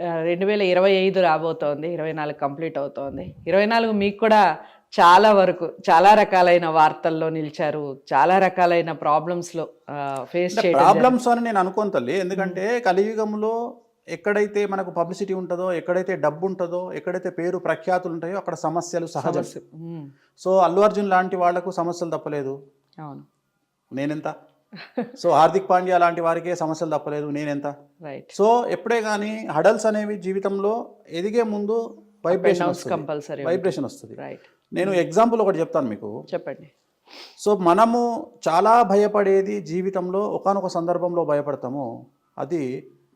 2025 రాబోతోంది. 24 కంప్లీట్ అవుతోంది. 24 మీకు కూడా చాలా వరకు చాలా రకాలైన వార్తల్లో నిలిచారు. చాలా రకాలైన ప్రాబ్లమ్స్‌లో ఫేస్ చేయడం ప్రాబ్లమ్స్ అని నేను అనుకోను తల్లి. ఎందుకంటే కలియుగంలో ఎక్కడైతే మనకు పబ్లిసిటీ ఉంటుందో, ఎక్కడైతే డబ్బు ఉంటుందో, ఎక్కడైతే పేరు ప్రఖ్యాతులు ఉంటాయో అక్కడ సమస్యలు సహజం. సో అల్లు అర్జున్ లాంటి వాళ్లకు సమస్యలు తప్పలేదు, అవును, నేనెంత. సో హార్దిక్ పాండ్యా లాంటి వారికే సమస్యలు తప్పలేదు, నేనెంత. రైట్. సో ఎప్పుడే కానీ హడల్స్ అనేవి జీవితంలో ఎదిగే ముందు వైబ్రేషన్ వస్తుంది. రైట్. నేను ఎగ్జాంపుల్ ఒకటి చెప్తాను మీకు, చెప్పండి. సో మనము చాలా భయపడేది జీవితంలో ఒకానొక సందర్భంలో భయపడతాము. అది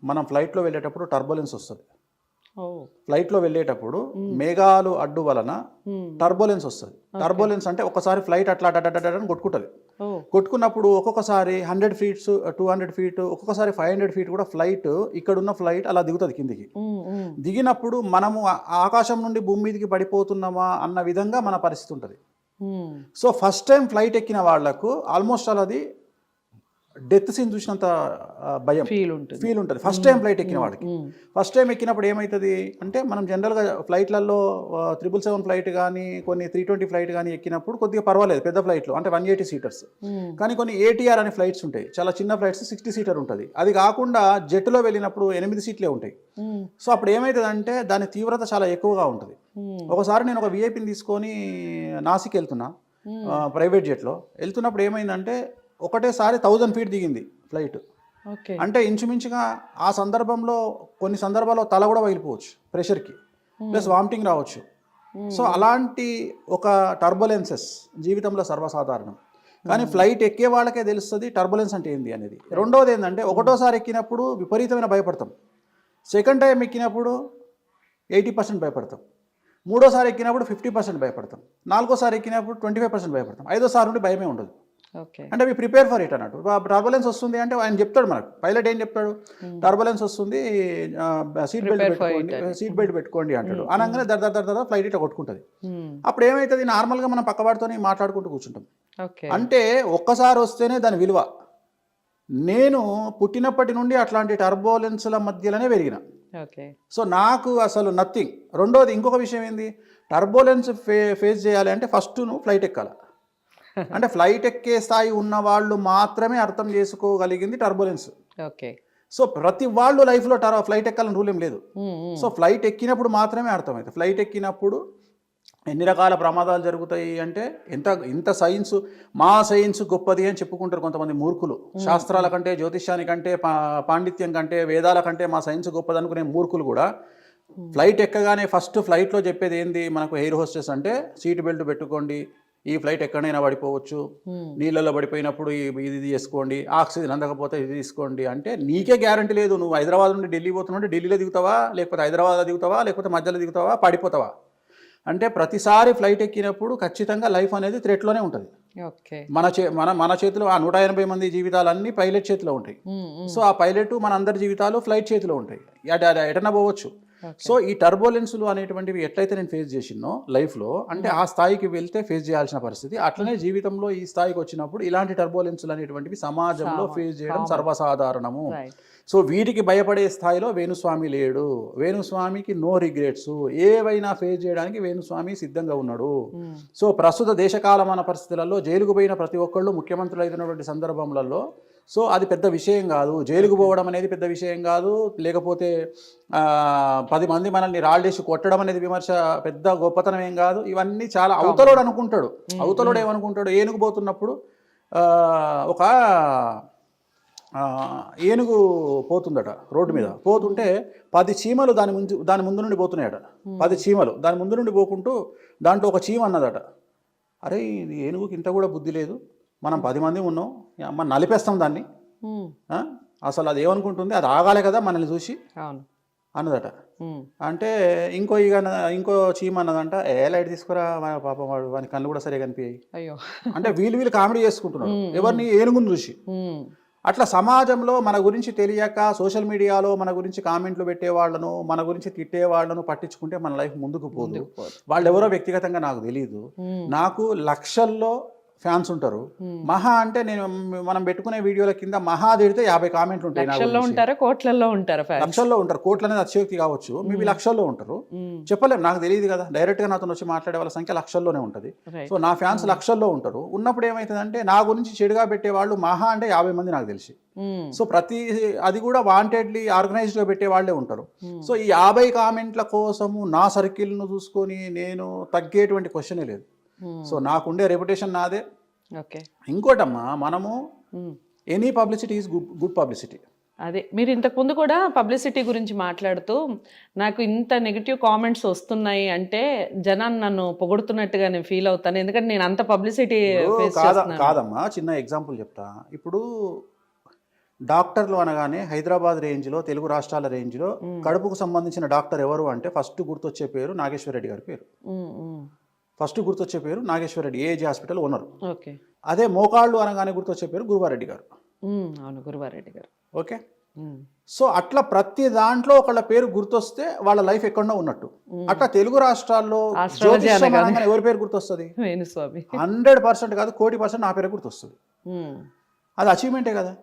మనం ఫ్లైట్లో వెళ్ళేటప్పుడు టర్బులెన్స్ వస్తుంది. ఫ్లైట్లో వెళ్ళేటప్పుడు మేఘాలు అడ్డు వలన టర్బులెన్స్ వస్తుంది. టర్బులెన్స్ అంటే ఒకసారి ఫ్లైట్ అట్లా అని కొట్టుకుంటుంది. కొట్టుకున్నప్పుడు ఒక్కొక్కసారి 100 feet 200 feet ఒక్కొక్కసారి 500 feet కూడా ఫ్లైట్, ఇక్కడున్న ఫ్లైట్ అలా దిగుతుంది కిందికి. దిగినప్పుడు మనము ఆకాశం నుండి భూమి మీదకి పడిపోతున్నామా అన్న విధంగా మన పరిస్థితి ఉంటుంది. సో ఫస్ట్ టైం ఫ్లైట్ ఎక్కిన వాళ్లకు ఆల్మోస్ట్ అలా అది డెత్ సీన్ చూసినంత భయం ఫీల్ ఉంటుంది ఫస్ట్ టైం ఫ్లైట్ ఎక్కిన వాడికి. ఫస్ట్ టైం ఎక్కినప్పుడు ఏమవుతుంది అంటే, మనం జనరల్గా ఫ్లైట్లలో 777 ఫ్లైట్ కానీ కొన్ని 320 ఫ్లైట్ కానీ ఎక్కినప్పుడు కొద్దిగా పర్వాలేదు పెద్ద ఫ్లైట్లు, అంటే 180 seaters. కానీ కొన్ని ATR అనే ఫ్లైట్స్ ఉంటాయి, చాలా చిన్న ఫ్లైట్స్ 60 seater ఉంటుంది. అది కాకుండా జెట్లో వెళ్ళినప్పుడు 8 seats ఉంటాయి. సో అప్పుడు ఏమవుతుంది అంటే దాని తీవ్రత చాలా ఎక్కువగా ఉంటుంది. ఒకసారి నేను ఒక విఐపిని తీసుకొని నాసిక్ వెళ్తున్నా ప్రైవేట్ జెట్లో. వెళ్తున్నప్పుడు ఏమైందంటే ఒకటేసారి 1000 feet దిగింది ఫ్లైట్. అంటే ఇంచుమించుగా ఆ సందర్భంలో కొన్ని సందర్భాల్లో తల కూడా పగిలిపోవచ్చు ప్రెషర్కి, ప్లస్ వామిటింగ్ రావచ్చు. సో అలాంటి ఒక టర్బులెన్సెస్ జీవితంలో సర్వసాధారణం. కానీ ఫ్లైట్ ఎక్కే వాళ్ళకే తెలుస్తుంది టర్బులెన్స్ అంటే ఏంది అనేది. రెండవది ఏంటంటే, ఒకటోసారి ఎక్కినప్పుడు విపరీతమైన భయపడతాం, సెకండ్ టైం ఎక్కినప్పుడు 80% భయపడతాం, మూడోసారి ఎక్కినప్పుడు 50% భయపడతాం, నాలుగోసారి ఎక్కినప్పుడు 25% భయపడతాం, ఐదోసారి నుండి భయమే ఉండదు. అంటే వి ప్రిపేర్ ఫర్ ఇట్ అన్నట్టు. టర్బులెన్స్ వస్తుంది అంటే ఆయన చెప్తాడు మనకు, పైలట్ ఏం చెప్తాడు, టర్బులెన్స్ వస్తుంది సీట్ బెల్ట్ పెట్టుకోండి అంటాడు. అనగానే దర్ ఫ్లైట్ ఇట్లా కొట్టుకుంటుంది. అప్పుడు ఏమవుతుంది, నార్మల్గా మనం పక్కవాడితో మాట్లాడుకుంటూ కూర్చుంటాం. అంటే ఒక్కసారి వస్తేనే దాని విలువ. నేను పుట్టినప్పటి నుండి అట్లాంటి టర్బులెన్స్ల మధ్యలోనే పెరిగిన. సో నాకు అసలు నథింగ్. రెండోది ఇంకొక విషయం ఏంది, టర్బులెన్స్ ఫేస్ చేయాలి అంటే ఫస్ట్ నువ్వు ఫ్లైట్ ఎక్కాలి. అంటే ఫ్లైట్ ఎక్కే స్థాయి ఉన్న వాళ్ళు మాత్రమే అర్థం చేసుకోగలిగింది టర్బులెన్స్. సో ప్రతి వాళ్ళు లైఫ్లో ఫ్లైట్ ఎక్కాలని రూల్ ఏం లేదు. సో ఫ్లైట్ ఎక్కినప్పుడు మాత్రమే అర్థమవుతుంది. ఫ్లైట్ ఎక్కినప్పుడు ఎన్ని రకాల ప్రమాదాలు జరుగుతాయి అంటే, ఇంత సైన్స్, మా సైన్స్ గొప్పది అని చెప్పుకుంటారు కొంతమంది మూర్ఖులు. శాస్త్రాల కంటే, జ్యోతిష్యానికంటే, పాండిత్యం కంటే, వేదాల కంటే మా సైన్స్ గొప్పది అనుకునే మూర్ఖులు కూడా ఫ్లైట్ ఎక్కగానే ఫస్ట్ ఫ్లైట్లో చెప్పేది ఏంది మనకు, ఎయిర్ హోస్టెస్ అంటే సీట్ బెల్ట్ పెట్టుకోండి, ఈ ఫ్లైట్ ఎక్కడైనా పడిపోవచ్చు, నీళ్ళల్లో పడిపోయినప్పుడు ఇది చేసుకోండి, ఆక్సిజన్ అందకపోతే ఇది తీసుకోండి. అంటే నీకే గ్యారంటీ లేదు, నువ్వు హైదరాబాద్ నుండి ఢిల్లీ పోతున్నావు, ఢిల్లీలో దిగుతావా, లేకపోతే హైదరాబాద్లో దిగుతావా, లేకపోతే మధ్యలో దిగుతావా, పడిపోతావా. అంటే ప్రతిసారి ఫ్లైట్ ఎక్కినప్పుడు ఖచ్చితంగా లైఫ్ అనేది థ్రెట్లోనే ఉంటుంది. మన చేతిలో ఆ 180 మంది జీవితాలన్నీ పైలట్ చేతిలో ఉంటాయి. సో ఆ పైలట్ మన అందరి జీవితాలు ఫ్లైట్ చేతిలో ఉంటాయి, ఎటన్నా పోవచ్చు. సో ఈ టర్బులెన్స్లు అనేటువంటివి ఎట్లయితే నేను ఫేస్ చేసినో లైఫ్లో, అంటే ఆ స్థాయికి వెళ్తే ఫేస్ చేయాల్సిన పరిస్థితి. అట్లనే జీవితంలో ఈ స్థాయికి వచ్చినప్పుడు ఇలాంటి టర్బులెన్స్లు అనేటువంటివి సమాజంలో ఫేస్ చేయడం సర్వసాధారణము. సో వీటికి భయపడే స్థాయిలో వేణుస్వామి లేడు. వేణుస్వామికి నో రిగ్రెట్స్, ఏవైనా ఫేస్ చేయడానికి వేణుస్వామి సిద్ధంగా ఉన్నాడు. సో ప్రస్తుత దేశకాలమాన పరిస్థితులలో జైలుకు పోయిన ప్రతి ఒక్కళ్ళు ముఖ్యమంత్రులు అయినటువంటి సందర్భంలో, సో అది పెద్ద విషయం కాదు. జైలుకు పోవడం అనేది పెద్ద విషయం కాదు, లేకపోతే 10 మంది మనల్ని రాళ్ళేసి కొట్టడం అనేది విమర్శ పెద్ద గొప్పతనం ఏం కాదు. ఇవన్నీ చాలా అవతలోడు అనుకుంటాడు. అవతలోడు ఏమనుకుంటాడు, ఏనుగు పోతున్నప్పుడు ఒక ఏనుగు పోతుందట రోడ్డు మీద, పోతుంటే 10 చీమలు దాని ముందు నుండి పోతున్నాయట. 10 చీమలు దాని ముందు నుండి పోకుంటూ దాంట్లో ఒక చీమ అన్నదట, అరే ఇది ఏనుగుకి ఇంత కూడా బుద్ధి లేదు, మనం 10 మంది ఉన్నాం, మనం నలిపేస్తాం దాన్ని, అసలు అది ఏమనుకుంటుంది, అది ఆగాలి కదా మనల్ని చూసి అన్నదట. అంటే ఇంకో చీమ అన్నదంట, లైట్ తీసుకురా పాపం, వాడి కళ్ళు కూడా సరిగా కనిపించాయి. అంటే వీళ్ళు కామెడీ చేసుకుంటున్నారు ఎవరిని, ఏనుగుని చూసి. అట్లా సమాజంలో మన గురించి తెలియక సోషల్ మీడియాలో మన గురించి కామెంట్లు పెట్టే వాళ్ళను, మన గురించి తిట్టే వాళ్ళను పట్టించుకుంటే మన లైఫ్ ముందుకు పోదు. వాళ్ళు ఎవరో వ్యక్తిగతంగా నాకు తెలియదు. నాకు లక్షల్లో ఫ్యాన్స్ ఉంటారు. మహా అంటే మనం పెట్టుకునే వీడియోల కింద మహా తిడితే 50 కామెంట్లు ఉంటాయి. లక్షల్లో ఉంటారా, కోట్లలో ఉంటారా ఫ్యాన్స్? లక్షల్లో ఉంటారు. కోట్లు అనేది అతిశయోక్తి కావచ్చు, మేబీ లక్షల్లో ఉంటారు. చెప్పలేము, నాకు తెలియదు కదా. డైరెక్ట్ గా నాతో వచ్చి మాట్లాడే వాళ్ళ సంఖ్య లక్షల్లోనే ఉంటుంది. సో నా ఫ్యాన్స్ లక్షల్లో ఉంటారు. ఉన్నప్పుడు ఏమవుతుందంటే నా గురించి చెడుగా పెట్టే వాళ్ళు మహా అంటే 50 మంది నాకు తెలిసి. సో అది కూడా వాంటెడ్లీ ఆర్గనైజ్డ్గా పెట్టే వాళ్ళే ఉంటారు. సో ఈ 50 కామెంట్ల కోసము నా సర్కిల్ను చూసుకొని నేను తగ్గేటువంటి క్వశ్చనే లేదు. సో నాకుండే రెప్యుటేషన్ నాదే. ఓకే. ఇంకోటమ్మా, మనము any publicity is good publicity. అదే మీరు ఇంతకుముందు కూడా పబ్లిసిటీ గురించి మాట్లాడుతూ నాకు ఇంత నెగిటివ్ కామెంట్స్ వస్తున్నాయి అంటే జనాన్ని నన్ను పొగుడుతున్నట్టుగా నేను ఫీల్ అవుతాను, ఎందుకంటే నేను అంత పబ్లిసిటీ కాదమ్మా. చిన్న ఎగ్జాంపుల్ చెప్తా. ఇప్పుడు డాక్టర్లు అనగానే హైదరాబాద్ రేంజ్లో, తెలుగు రాష్ట్రాల రేంజ్లో కడుపుకు సంబంధించిన డాక్టర్ ఎవరు అంటే ఫస్ట్ గుర్తొచ్చే పేరు నాగేశ్వర రెడ్డి గారి పేరు. ఫస్ట్ గుర్తొచ్చే పేరు Nageswara Reddy, AG hospital owner. Okay. అదే మోకాళ్ళు అనగానే గుర్తొచ్చే పేరు గురువారెడ్డి గారు. అవును, గురువారెడ్డి గారు. ఓకే. సో అట్లా ప్రతి దాంట్లో ఒకళ్ళ పేరు గుర్తొస్తే వాళ్ళ లైఫ్ ఎక్కడో ఉన్నట్టు. అట్లా తెలుగు రాష్ట్రాల్లో ఎవరి పేరు గుర్తొస్తుంది? వేణుస్వామి. 100% కాదు, 1,00,00,000% నా పేరు గుర్తొస్తుంది. అది అచీవ్మెంటే కదా.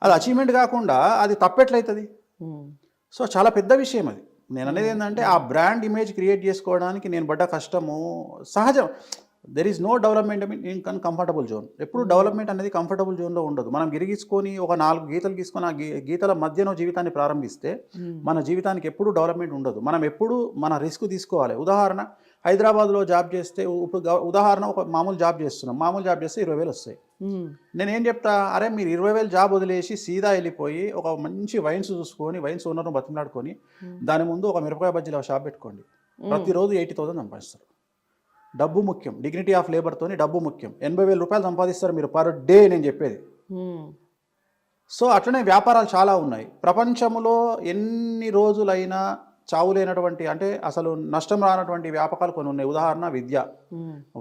అది అచీవ్మెంట్ కాకుండా అది తప్పెట్లయితుంది. సో చాలా పెద్ద విషయం అది. నేను అనేది ఏంటంటే ఆ బ్రాండ్ ఇమేజ్ క్రియేట్ చేసుకోవడానికి నేను పడ్డ కష్టము సహజం. There is no development in comfortable zone. ఎప్పుడు డెవలప్మెంట్ అనేది కంఫర్టబుల్ జోన్లో ఉండదు. మనం గిరిగించుకొని ఒక 4 గీతలు గీసుకొని ఆ గీతల మధ్యలో జీవితాన్ని ప్రారంభిస్తే మన జీవితానికి ఎప్పుడు డెవలప్మెంట్ ఉండదు. మనం ఎప్పుడు మన రిస్క్ తీసుకోవాలి. ఉదాహరణ, హైదరాబాద్లో జాబ్ చేస్తే, ఇప్పుడు ఉదాహరణ ఒక మామూలు జాబ్ చేస్తున్నాం, మామూలు జాబ్ చేస్తే 20,000 వస్తాయి. నేనేం చెప్తా, అరే మీరు 20,000 జాబ్ వదిలేసి సీదా వెళ్ళిపోయి ఒక మంచి వైన్స్ చూసుకొని, వైన్స్ ఓనర్ను బతిమలాడుకొని దాని ముందు ఒక మిరపకాయ బజ్జీల షాప్ పెట్టుకోండి. ప్రతిరోజు 80,000 సంపాదిస్తారు. డబ్బు ముఖ్యం. డిగ్నిటీ ఆఫ్ లేబర్తోని డబ్బు ముఖ్యం. 80,000 రూపాయలు సంపాదిస్తారు మీరు పర్ డే, నేను చెప్పేది. సో అట్లనే వ్యాపారాలు చాలా ఉన్నాయి. ప్రపంచంలో ఎన్ని రోజులైనా చావులేనటువంటి, అంటే అసలు నష్టం రానటువంటి వ్యాపకాలు కొన్ని ఉన్నాయి. ఉదాహరణ విద్య,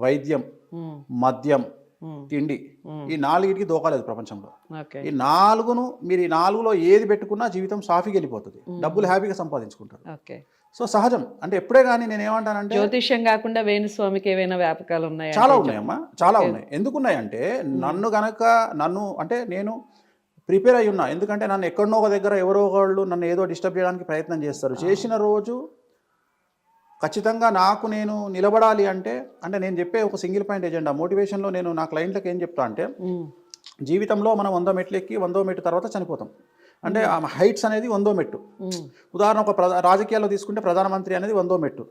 వైద్యం, మద్యం, తిండి. ఈ 4కి దోకాలేదు ప్రపంచంలో. ఈ 4ను మీరు ఈ 4లో ఏది పెట్టుకున్నా జీవితం సాఫీగా వెళ్ళిపోతుంది. డబ్బులు హ్యాపీగా సంపాదించుకుంటారు. సో సహజం. అంటే ఎప్పుడే కానీ నేను ఏమంటానంటే, జ్యోతిష్యం కాకుండా వేణుస్వామికి ఏవైనా వ్యాపకాలు ఉన్నాయి? చాలా ఉన్నాయమ్మా, చాలా ఉన్నాయి. ఎందుకున్నాయంటే నన్ను అంటే నేను ప్రిపేర్ అయ్యి ఉన్నా. ఎందుకంటే నన్ను ఎక్కడనో ఒక దగ్గర ఎవరో ఒకళ్ళు నన్ను ఏదో డిస్టర్బ్ చేయడానికి ప్రయత్నం చేస్తారు. చేసిన రోజు ఖచ్చితంగా నేను నిలబడాలి అంటే నేను చెప్పే ఒక సింగిల్ పాయింట్ ఎజెండా. మోటివేషన్లో నేను నా క్లయింట్లకు ఏం చెప్తా అంటే, జీవితంలో మనం 100 మెట్లు ఎక్కి 100వ మెట్టు తర్వాత చనిపోతాం. అంటే హైట్స్ అనేది 100వ మెట్టు. ఉదాహరణ ఒక రాజకీయాల్లో తీసుకుంటే ప్రధానమంత్రి అనేది 100వ మెట్టు.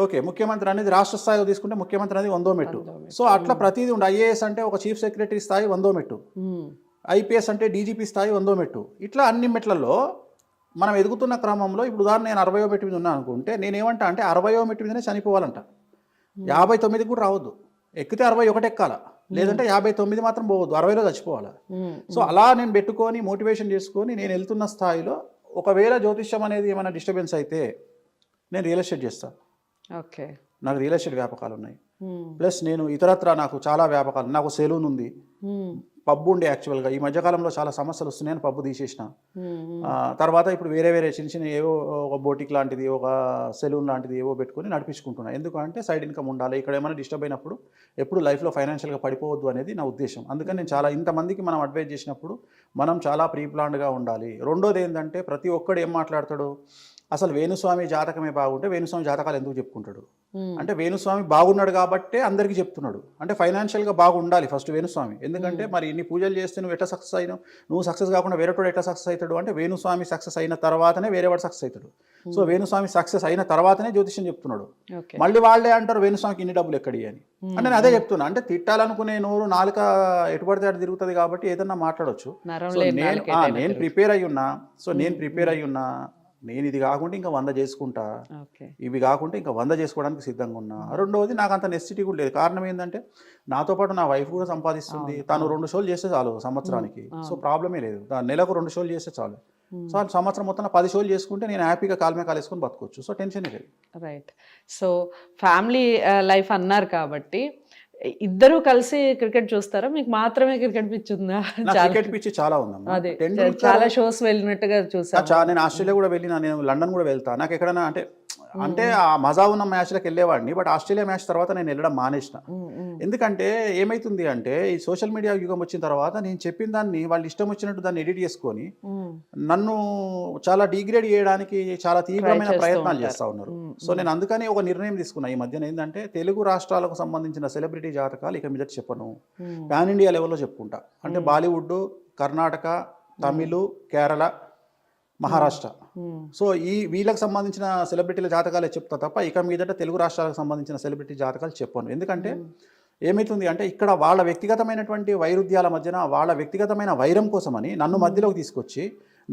ఓకే. ముఖ్యమంత్రి అనేది రాష్ట్ర స్థాయిలో తీసుకుంటే ముఖ్యమంత్రి అనేది 100వ మెట్టు. సో అట్లా ప్రతిదీ ఉండే. ఐఏఎస్ అంటే ఒక చీఫ్ సెక్రటరీ స్థాయి 100వ మెట్టు. ఐపీఎస్ అంటే డీజీపీ స్థాయి 100వ మెట్టు. ఇట్లా అన్ని మెట్లలో మనం ఎదుగుతున్న క్రమంలో, ఇప్పుడు ఉదాహరణ నేను 60వ మెట్టు మీద ఉన్నా అనుకుంటే నేనేమంటా అంటే 60వ మెట్టు మీదనే చనిపోవాలంట. 59కి కూడా రావద్దు. ఎక్కితే 61 ఎక్కాల, లేదంటే 59 మాత్రం పోవద్దు, 60లో చచ్చిపోవాలి. సో అలా నేను పెట్టుకొని మోటివేషన్ చేసుకొని నేను వెళ్తున్న స్థాయిలో, ఒకవేళ జ్యోతిష్యం అనేది ఏమైనా డిస్టర్బెన్స్ అయితే నేను రియల్ ఎస్టేట్ చేస్తాను. ఓకే. నాకు రియల్ ఎస్టేట్ వ్యాపకాలు ఉన్నాయి. ప్లస్ నేను ఇతరత్ర నాకు చాలా వ్యాపకాలు. నాకు సెలూన్ ఉంది, పబ్బు ఉండే. యాక్చువల్గా ఈ మధ్యకాలంలో చాలా సమస్యలు వస్తున్నాయని పబ్బు తీసేసిన. తర్వాత ఇప్పుడు వేరే చిన్న చిన్న ఏవో ఒక బోటిక్ లాంటిది, ఒక సెలూన్ లాంటిది ఏవో పెట్టుకొని నడిపించుకుంటున్నాను. ఎందుకంటే సైడ్ ఇన్కమ్ ఉండాలి. ఇక్కడ ఏమైనా డిస్టర్బ్ అయినప్పుడు ఎప్పుడు లైఫ్లో ఫైనాన్షియల్గా పడిపోవద్దు అనేది నా ఉద్దేశం. అందుకని నేను చాలా ఇంతమందికి మనం అడ్వైజ్ చేసినప్పుడు మనం చాలా ప్రీ ప్లాన్డ్గా ఉండాలి. రెండోది ఏంటంటే, ప్రతి ఒక్కడు ఏం మాట్లాడతాడు, అసలు వేణుస్వామి జాతకమే బాగుంటే వేణుస్వామి జాతకాలు ఎందుకు చెప్పుకుంటాడు అంటే, వేణుస్వామి బాగున్నాడు కాబట్టే అందరికీ చెప్తున్నాడు. అంటే ఫైనాన్షియల్గా బాగుండాలి ఫస్ట్ వేణుస్వామి. ఎందుకంటే మరి ఇన్ని పూజలు చేస్తే నువ్వు ఎట్లా సక్సెస్ అయినావు, నువ్వు సక్సెస్ కాకుండా వేరేటోడు ఎట్లా సక్సెస్ అవుతాడు అంటే, వేణుస్వామి సక్సెస్ అయిన తర్వాతనే వేరేవాడు సక్సెస్ అవుతాడు. సో వేణుస్వామి సక్సెస్ అయిన తర్వాతనే జ్యోతిష్యం చెప్తున్నాడు. మళ్ళీ వాళ్ళే అంటారు వేణుస్వామికి ఇన్ని డబ్బులు ఎక్కడి అని. అంటే నేను అదే చెప్తున్నా. అంటే తిట్టాలనుకునే నోరు నాలుక ఎటుపడితే అటు తిరుగుతుంది కాబట్టి ఏదన్నా మాట్లాడవచ్చు. నేను ప్రిపేర్ అయ్యి ఉన్నా. సో నేను ప్రిపేర్ అయ్యి ఉన్నా. నేను ఇది కాకుండా ఇంకా 100 చేసుకుంటా, ఇవి కాకుండా ఇంకా 100 చేసుకోవడానికి సిద్ధంగా ఉన్నా. రెండవది, నాకు అంత నెసిటీ కూడా లేదు. కారణం ఏంటంటే, నాతో పాటు నా వైఫ్ కూడా సంపాదిస్తుంది. తను 2 షోలు చేస్తే చాలు సంవత్సరానికి. సో ప్రాబ్లమే లేదు. నెలకు 2 షోలు చేస్తే చాలు. సో సంవత్సరం మొత్తం 10 షోలు చేసుకుంటే నేను హ్యాపీగా కాలమే కాలేసుకొని బతకొచ్చు. సో టెన్షన్ లేదు. రైట్. సో ఫ్యామిలీ లైఫ్ అన్నారు కాబట్టి ఇద్దరు కలిసి క్రికెట్ చూస్తారా, మీకు మాత్రమే క్రికెట్ పిచ్ ఉందా? క్రికెట్ పిచ్ చాలా ఉందమ్మా. అదే చాలా షోస్ వెళ్ళినట్టుగా చూసా. నేను ఆస్ట్రేలియా కూడా వెళ్ళినా, నేను లండన్ కూడా వెళ్తా. నాకు ఎక్కడైనా అంటే అంటే ఆ మజా ఉన్న మ్యాచ్లకు వెళ్ళేవాడిని, బట్ ఆస్ట్రేలియా మ్యాచ్ తర్వాత నేను వెళ్ళడం మానేసిన. ఎందుకంటే ఏమైతుంది అంటే ఈ సోషల్ మీడియా యుగం వచ్చిన తర్వాత నేను చెప్పిన దాన్ని వాళ్ళు ఇష్టం వచ్చినట్టు దాన్ని ఎడిట్ చేసుకొని నన్ను చాలా డిగ్రేడ్ చేయడానికి చాలా తీవ్రమైన ప్రయత్నాలు చేస్తూ ఉన్నారు. సో నేను అందుకని ఒక నిర్ణయం తీసుకున్నా ఈ మధ్యన, ఏంటంటే తెలుగు రాష్ట్రాలకు సంబంధించిన సెలబ్రిటీ జాతకాలు ఇక మీద చెప్పను, పాన్ ఇండియా లెవెల్లో చెప్పుకుంటా. అంటే బాలీవుడ్, కర్ణాటక, తమిళ్, కేరళ, మహారాష్ట్ర, సో ఈ వీళ్ళకి సంబంధించిన సెలబ్రిటీల జాతకాలే చెప్తా తప్ప ఇక మీదట తెలుగు రాష్ట్రాలకు సంబంధించిన సెలబ్రిటీ జాతకాలు చెప్పను. ఎందుకంటే ఏమవుతుంది అంటే ఇక్కడ వాళ్ళ వ్యక్తిగతమైనటువంటి వైరుధ్యాల మధ్యన వాళ్ళ వ్యక్తిగతమైన వైరం కోసమని నన్ను మధ్యలోకి తీసుకొచ్చి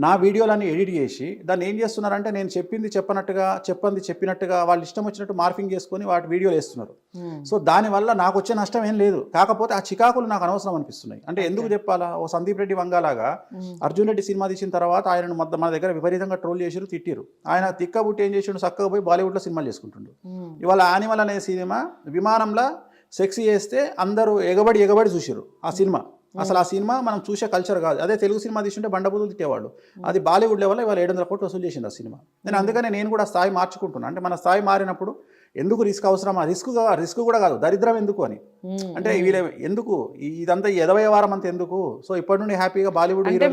నా వీడియోలన్నీ ఎడిట్ చేసి దాన్ని ఏం చేస్తున్నారంటే నేను చెప్పింది చెప్పినట్టుగా వాళ్ళు ఇష్టం వచ్చినట్టు మార్ఫింగ్ చేసుకొని వాటి వీడియోలు వేస్తున్నారు. సో దానివల్ల నాకు వచ్చే నష్టం ఏం లేదు, కాకపోతే ఆ చికాకులు నాకు అనవసరం అనిపిస్తున్నాయి. అంటే ఎందుకు చెప్పాలా, ఓ సందీప్ రెడ్డి వంగాలాగా అర్జున్ రెడ్డి సినిమా తీసిన తర్వాత ఆయనను మన దగ్గర విపరీతంగా ట్రోల్ చేసిరు, తిట్టిరు. ఆయన తిక్కబుట్టి ఏం చేసిండు, చక్కగా పోయి బాలీవుడ్లో సినిమాలు చేసుకుంటుండు. ఇవాళ యానిమల్ అనే సినిమా విమానంలో సెక్స్ చేస్తే అందరూ ఎగబడి చూసిరు ఆ సినిమా. అసలు ఆ సినిమా మనం చూసే కల్చర్ కాదు. అదే తెలుగు సినిమా తీసుంటే బండబూతులు తిట్టేవాళ్ళు. అది బాలీవుడ్ లెవెల్లో ఇవాళ 700 కోట్లు వసూలు చేసింది ఆ సినిమా. అందుకనే నేను కూడా స్థాయి మార్చుకుంటున్నాను. అంటే మన స్థాయి మారినప్పుడు ఎందుకు రిస్క్ అవసరమా, రిస్క్ కూడా కాదు, దరిద్రం ఎందుకు అని. అంటే వీళ్ళ ఎందుకు ఇదంతా ఈ 20వ వారం అంతా ఎందుకు. సో ఇప్పటి నుండి హ్యాపీగా బాలీవుడ్ హీరో